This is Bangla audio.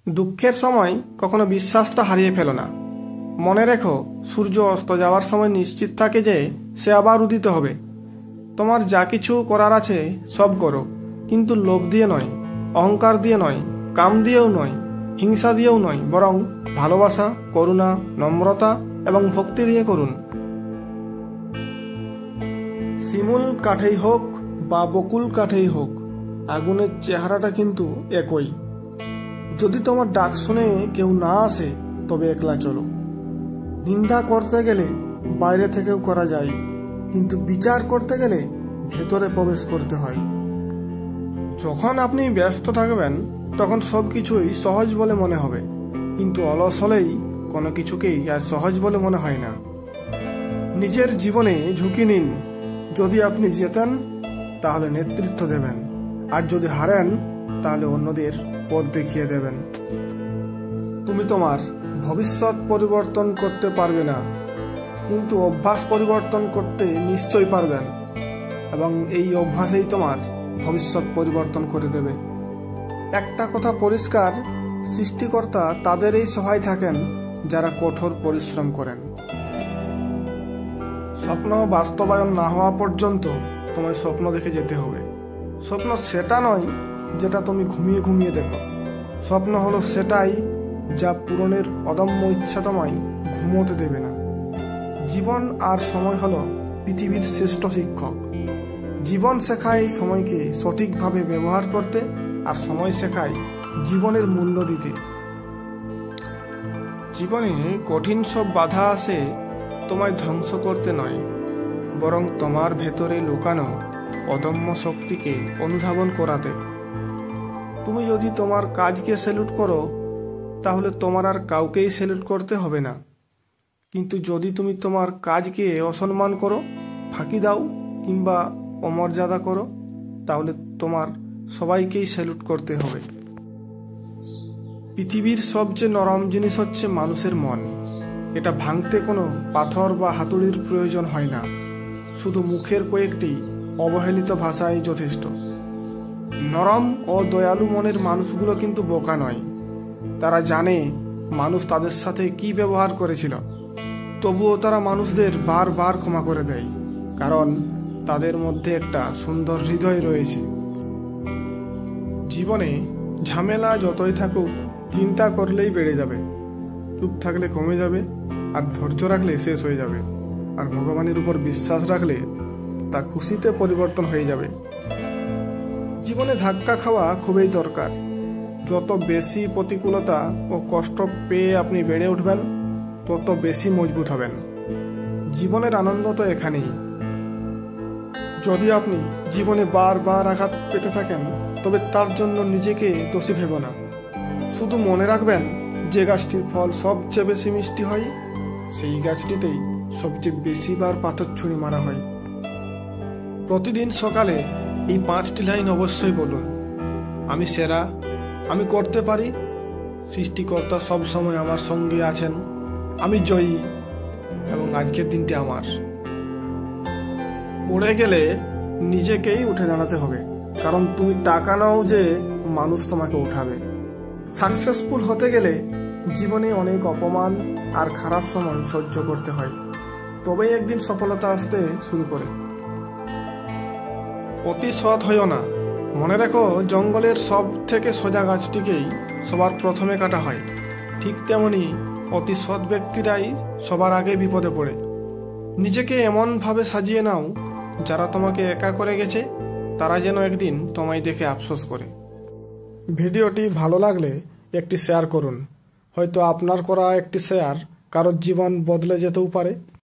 দুঃখের সময় কখনো বিশ্বাসটা হারিয়ে ফেলো না। মনে রেখো, সূর্য অস্ত যাওয়ার সময় নিশ্চিত থাকে যে সে আবার উদিত হবে। তোমার যা কিছু করার আছে সব করো, কিন্তু লোভ দিয়ে নয়, অহংকার দিয়ে নয়, কাম দিয়েও নয়, হিংসা দিয়েও নয়, বরং ভালোবাসা, করুণা, নম্রতা এবং ভক্তি দিয়ে করুন। শিমুল কাঠেই হোক বা বকুল কাঠেই হোক, আগুনের চেহারাটা কিন্তু একই। যদি তোমার ডাক শুনে কেউ না আসে, তবে একলা চলো। নিন্দা করতে গেলে বাইরে থেকেও করা যায়, কিন্তু বিচার করতে গেলে ভেতরে প্রবেশ করতে হয়। যখন আপনি ব্যস্ত থাকবেন তখন সবকিছুই সহজ বলে মনে হবে, কিন্তু অলস হলেই কোনো কিছুকেই আর সহজ বলে মনে হয় না। নিজের জীবনে ঝুঁকি নিন। যদি আপনি জেতেন তাহলে নেতৃত্ব দেবেন, আর যদি হারেন তাহলে অন্যদের পথ দেখিয়ে দেবেন। তুমি তোমার ভবিষ্যৎ পরিবর্তন করতে পারবে না, কিন্তু অভ্যাস পরিবর্তন করতে নিশ্চয়ই পারবেন, এবং এই অভ্যাসেই তোমার ভবিষ্যৎ পরিবর্তন করে দেবে। একটা কথা পরিষ্কার, সৃষ্টিকর্তা তাদেরই সহায় থাকেন যারা কঠোর পরিশ্রম করেন। স্বপ্ন বাস্তবায়ন না হওয়া পর্যন্ত তোমায় স্বপ্ন দেখে যেতে হবে। স্বপ্ন সেটা নয় যেটা তুমি ঘুমিয়ে ঘুমিয়ে দেখো। স্বপ্ন হলো সেটাই যা পূরণের অদম্য ইচ্ছা তোমায় ঘুমোতে দেবে না। জীবন আর সময় হলো পৃথিবীর শ্রেষ্ঠ শিক্ষক। জীবন শেখায় সময়কে সঠিকভাবে ব্যবহার করতে, আর সময় শেখায় জীবনের মূল্য দিতে। জীবনে কঠিন সব বাধা আসে তোমায় ধ্বংস করতে নয়, বরং তোমার ভেতরে লুকানো অদম্য শক্তিকে অনুধাবন করাতে। তুমি যদি তোমার কাজকে স্যালুট করো, তাহলে তোমার আর কাউকেই স্যালুট করতে হবে না। কিন্তু যদি তুমি তোমার কাজকে অসম্মান করো, ফাঁকি দাও কিংবা অমর্যাদা করো, তাহলে তোমার সবাইকেই স্যালুট করতে হবে। পৃথিবীর সবচেয়ে নরম জিনিস হচ্ছে মানুষের মন। এটা ভাঙতে কোনো পাথর বা হাতুড়ির প্রয়োজন হয় না, শুধু মুখের কয়েকটি অবহেলিত ভাষাই যথেষ্ট। নরম ও দয়ালু মনের মানুষগুলো কিন্তু বোকা নয়। তারা জানে মানুষ তাদের সাথে কি ব্যবহার করেছিল, তবুও তারা মানুষদের বারবার ক্ষমা করে দেয়, কারণ তাদের মধ্যে একটা সুন্দর হৃদয় রয়েছে। জীবনে ঝামেলা যতই থাকুক, চিন্তা করলেই বেড়ে যাবে, চুপ থাকলে কমে যাবে, আর ধৈর্য রাখলে শেষ হয়ে যাবে, আর ভগবানের উপর বিশ্বাস রাখলে তা খুশিতে পরিবর্তন হয়ে যাবে। জীবনে ধাক্কা খাওয়া খুবই দরকার। যত বেশি প্রতিকূলতা ও কষ্ট পেয়ে আপনি বেড়ে উঠবেন, তত বেশি মজবুত হবেন। জীবনের আনন্দ তো এখানেই। যদি আপনি জীবনে বারবার আঘাত পেতে থাকেন, তবে তার জন্য নিজেকে দোষী ভেবো না। শুধু মনে রাখবেন, যে গাছটির ফল সবচেয়ে বেশি মিষ্টি হয়, সেই গাছটিতেই সবচেয়ে বেশি বার পাথর ছুরি মারা হয়। প্রতিদিন সকালে এই 5টি লাইন অবশ্যই বলুন। আমি সেরা, আমি করতে পারি, সৃষ্টিকর্তা সব সময় আমার সঙ্গে আছেন, আমি জয়ী, এবং আজকের দিনটি আমার। পড়ে গেলে নিজেকেই উঠে দাঁড়াতে হবে, কারণ তুমি টাকা নাও যে মানুষ তোমাকে উঠাবে। সাকসেসফুল হতে গেলে জীবনে অনেক অপমান আর খারাপ সময় সহ্য করতে হয়, তবেই একদিন সফলতা আসতে শুরু করে। অতি সৎ হইও না। মনে রেখো, জঙ্গলের সব থেকে সোজা গাছটিকেই সবার প্রথমে কাটা হয়। ঠিক তেমনি অতি সৎ ব্যক্তিরাই সবার আগে বিপদে পড়ে। নিজেকে এমনভাবে সাজিয়ে নাও, যারা তোমাকে একা করে গেছে তারা যেন একদিন তোমায় দেখে আফসোস করে। ভিডিওটি ভালো লাগলে একটি শেয়ার করুন। হয়তো আপনার করা একটি শেয়ার কারোর জীবন বদলে যেতেও পারে।